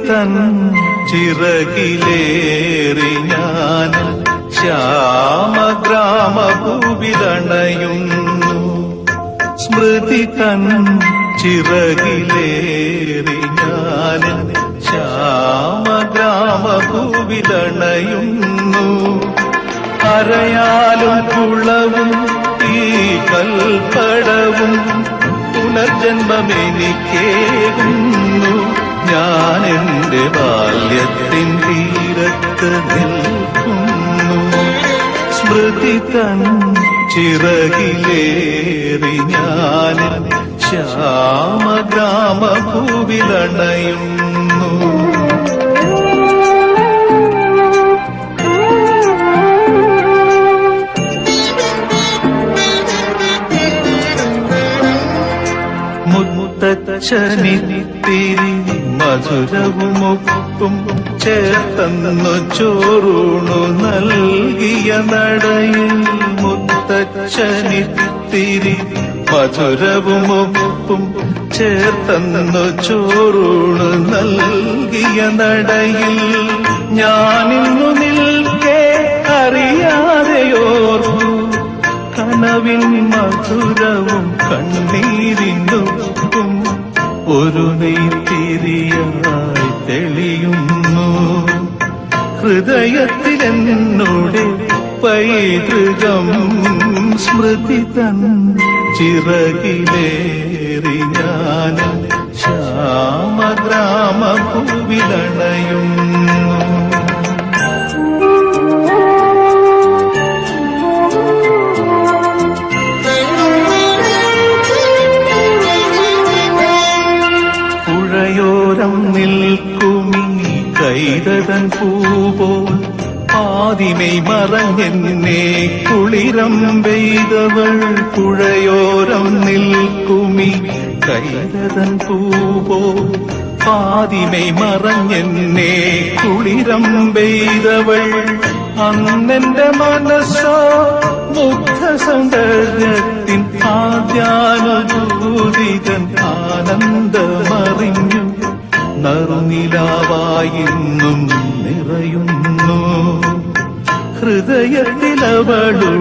തൻ ചിറകിലേറി ഞാൻ ശ്യാമഗ്രാമഭൂവിലണയുന്നു. സ്മൃതി തൻ ചിറകിലേറി ഞാൻ ശ്യാമഗ്രാമഭൂവിലണയുന്നു. അരയാലും കുളവും ഈ കൽപ്പടവും പുനർജന്മമെനിക്കേകുന്നു. ഞാൻ എന്റെ ബാല്യത്തിൻ തീരത്ത് നിൽക്കുന്നു. സ്മൃതി തൻ ചിറകിലേറി ഞാൻ ശ്യാമഗ്രാമഭൂവിലണയുന്നു. മുത്തച്ഛനിത്തിരി മധുരവുമൊപ്പും ചേർത്തന്നു ചോറൂണു നൽകിയ നടയിൽ. മുത്തച്ഛനിത്തിരി മധുരവുമൊപ്പും ചേർത്തന്നു ചോറൂണു നൽകിയ നടയിൽ. ഞാനിന്നു നിൽക്കെ അറിയാതെയോർക്കു കനവിൻ മധുരവും കണ്ണീരിനുപ്പും ഒരു നെയ്ത്തിരിയായി തെളിയുന്നു. ഹൃദയത്തിലെന്നോടെ പൈതൃകം സ്മൃതി തൻ ചിറകിലേറി ഞാൻ ശ്യാമഗ്രാമഭൂവിലണയുന്നു. പുഴയോരം നിൽക്കുമീ കൈതതൻ പൂപോൽ ആദിമൈ മറഞ്ഞെന്നെ കുളിരം പെയ്തവൾ. പുഴയോരം നിൽക്കുമീ കൈതതൻ പൂപോൽ ആദിമൈ മറഞ്ഞെന്നെ കുളിരം പെയ്തവൾ. അന്നെന്റെ മനസ്സോ മുഗ്ധ സൗന്ദര്യത്തിൻ ആദ്യാനുഭൂതികൻ ആനന്ദമറിഞ്ഞു. നറുനിലാവായിന്നും നിറയുന്നു ഹൃദയത്തിലവളു